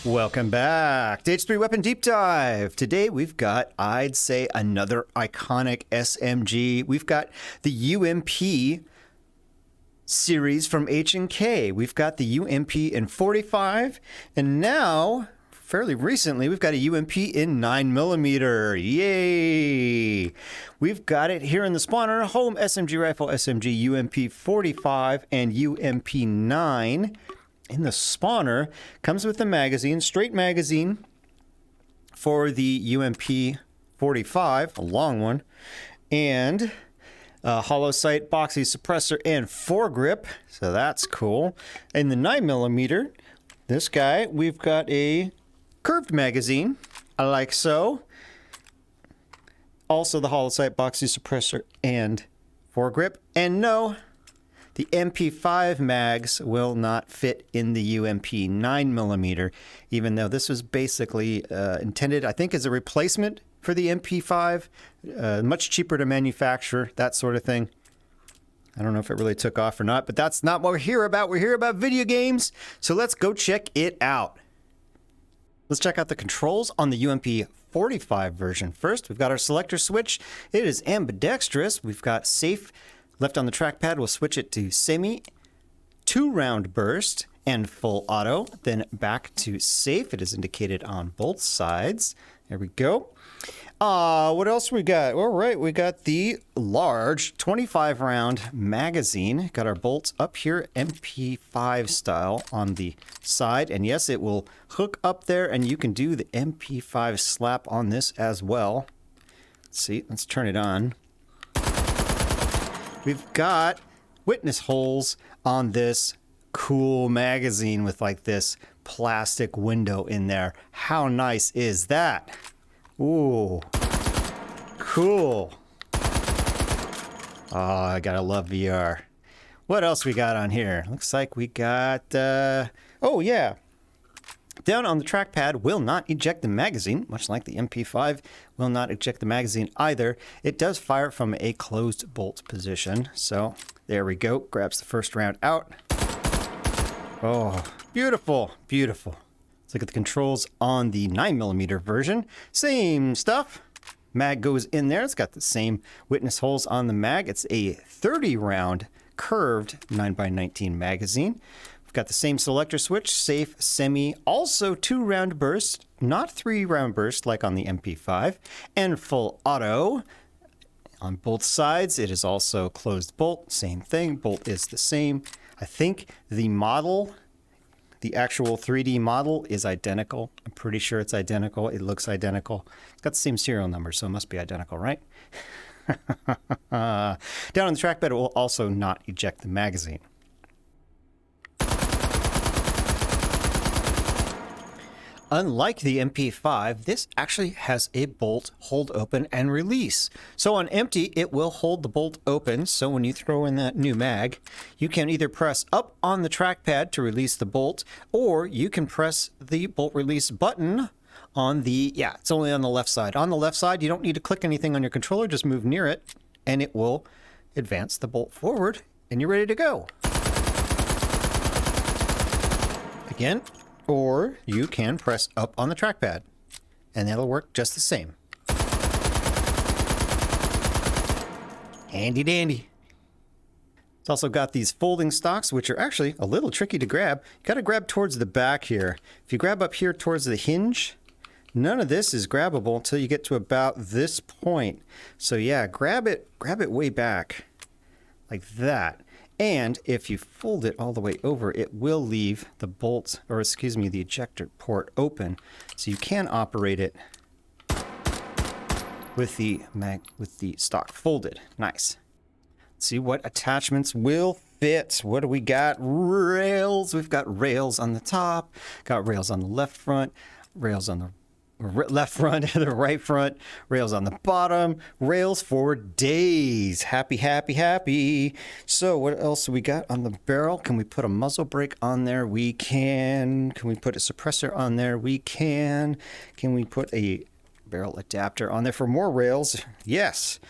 Welcome back to H3 Weapon Deep Dive. Today we've got, I'd say, another iconic SMG. We've got the UMP series from H&K. We've got the UMP in 45, and now, fairly recently, we've got a UMP in 9mm. Yay! We've got it here in the spawner, home SMG rifle, SMG UMP 45 and UMP 9. In the spawner, comes with the magazine, straight magazine for the UMP 45, a long one, and a hollow sight, boxy suppressor, and foregrip, so that's cool. In the 9mm, this guy, we've got a curved magazine, like so. Also the hollow sight, boxy suppressor, and foregrip. And no, the MP5 mags will not fit in the UMP 9mm, even though this was basically intended, I think, as a replacement for the MP5. Much cheaper to manufacture, that sort of thing. I don't know if it really took off or not, but that's not what we're here about. We're here about video games, so let's go check it out. Let's check out the controls on the UMP 45 version. First, we've got our selector switch. It is ambidextrous. We've got safe. Left on the trackpad, we'll switch it to semi, 2-round burst, and full auto. Then back to safe. It is indicated on both sides. There we go. What else we got? All right, we got the large 25-round magazine. Got our bolts up here, MP5 style on the side. And yes, it will hook up there, and you can do the MP5 slap on this as well. Let's see, let's turn it on. We've got witness holes on this cool magazine with like this plastic window in there. How nice is that? Ooh, cool. Oh, I gotta love VR. What else we got on here? Looks like we got, oh yeah. Down on the trackpad will not eject the magazine, much like the MP5 will not eject the magazine either. It does fire from a closed bolt position. So there we go. Grabs the first round out. Oh, beautiful, beautiful. Let's look at the controls on the 9mm version. Same stuff. Mag goes in there. It's got the same witness holes on the mag. It's a 30-round curved 9x19 magazine. Got the same selector switch, safe, semi, also 2-round burst, not 3-round burst like on the MP5, and full auto. On both sides, it is also closed bolt, same thing, bolt is the same. I think the model, the actual 3D model is identical. I'm pretty sure it's identical. It looks identical. It's got the same serial number, so it must be identical, right? Down on the trackpad, it will also not eject the magazine. Unlike the MP5, this actually has a bolt hold open and release. So on empty, it will hold the bolt open. So when you throw in that new mag, you can either press up on the trackpad to release the bolt, or you can press the bolt release button on the, yeah, it's only on the left side. On the left side, you don't need to click anything on your controller, just move near it, and it will advance the bolt forward, and you're ready to go. Again, or you can press up on the trackpad, and that'll work just the same. Handy dandy. It's also got these folding stocks, which are actually a little tricky to grab. You got to grab towards the back here. If you grab up here towards the hinge, none of this is grabbable until you get to about this point. So yeah, grab it way back like that. And if you fold it all the way over, it will leave the bolt, or excuse me, the ejector port open. So you can operate it with the stock folded. Nice. Let's see what attachments will fit. What do we got? Rails. We've got rails on the top, got rails on the left front, rails on the left front, the right front, rails on the bottom, rails for days. Happy, happy, happy. So what else do we got on the barrel? Can we put a muzzle brake on there? We can. Can we put a suppressor on there? We can. Can we put a barrel adapter on there for more rails? Yes.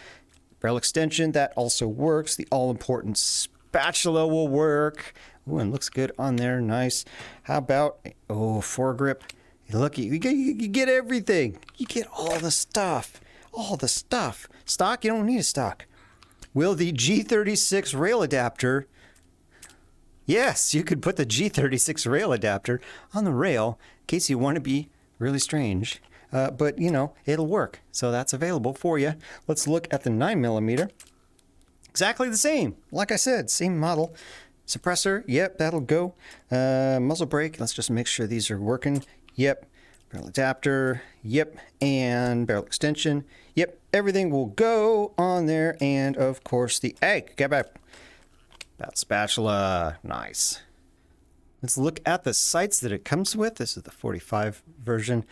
Barrel extension, that also works. The all-important spatula will work. Ooh, and looks good on there. Nice. How about, oh, foregrip. Look, you get everything. You get all the stuff. All the stuff. Stock? You don't need a stock. Will the G36 rail adapter... Yes, you could put the G36 rail adapter on the rail in case you want to be really strange. But, you know, it'll work. So that's available for you. Let's look at the 9mm. Exactly the same. Like I said, same model. Suppressor, yep, that'll go. Muzzle brake, let's just make sure these are working. Yep. Barrel adapter, yep. And barrel extension, yep. Everything will go on there. And, of course, the egg. Get back. That spatula, nice. Let's look at the sights that it comes with. This is the 45 version.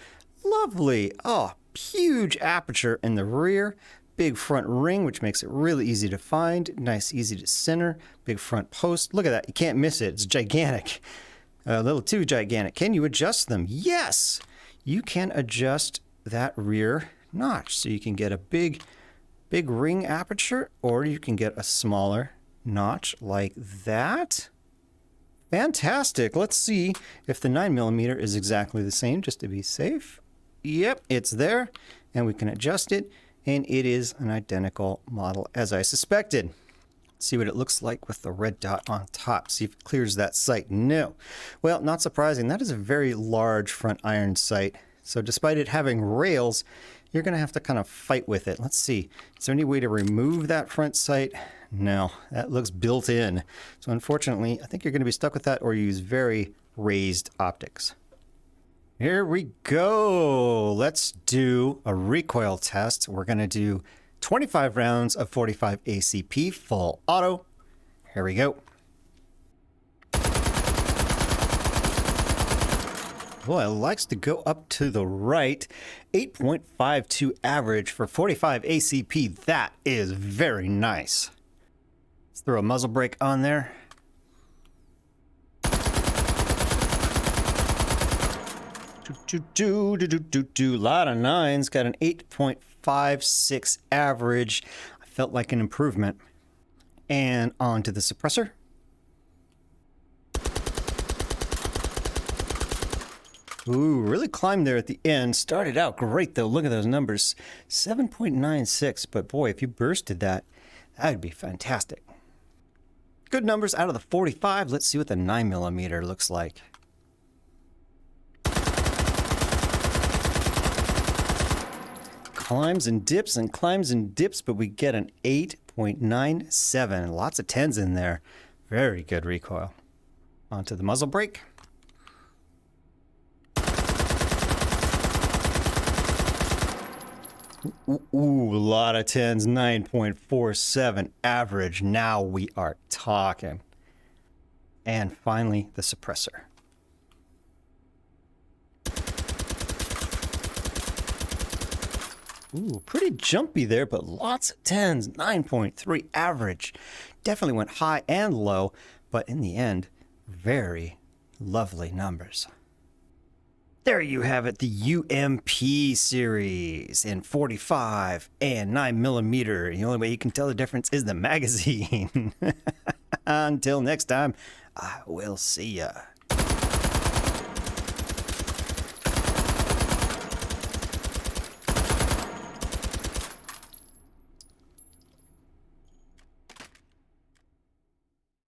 Lovely. Oh, huge aperture in the rear. Big front ring, which makes it really easy to find. Nice, easy to center. Big front post. Look at that. You can't miss it. It's gigantic. A little too gigantic. Can you adjust them? Yes. You can adjust that rear notch. So you can get a big ring aperture, or you can get a smaller notch like that. Fantastic. Let's see if the 9mm is exactly the same, just to be safe. Yep, it's there, and we can adjust it, and it is an identical model as I suspected. Let's see what it looks like with the red dot on top. See if it clears that sight. No. Well, not surprising. That is a very large front iron sight. So despite it having rails, you're going to have to kind of fight with it. Let's see. Is there any way to remove that front sight? No, that looks built in. So unfortunately, I think you're going to be stuck with that or use very raised optics. Here we go. Let's do a recoil test. We're going to do 25 rounds of 45 ACP full auto. Here we go. Boy, it likes to go up to the right. 8.52 average for 45 ACP. That is very nice. Let's throw a muzzle brake on there. Lot of nines. Got an 8.56 average. I felt like an improvement. And on to the suppressor. Ooh, really climbed there at the end. Started out great, though. Look at those numbers. 7.96. But boy, if you bursted that, that would be fantastic. Good numbers out of the 45. Let's see what the 9mm looks like. Climbs and dips and climbs and dips, but we get an 8.97. Lots of 10s in there. Very good recoil. Onto the muzzle brake. Ooh, a lot of 10s, 9.47 average. Now we are talking. And finally, the suppressor. Ooh, pretty jumpy there, but lots of 10s, 9.3 average. Definitely went high and low, but in the end, very lovely numbers. There you have it, the UMP series in 45 and 9mm. The only way you can tell the difference is the magazine. Until next time, I will see ya.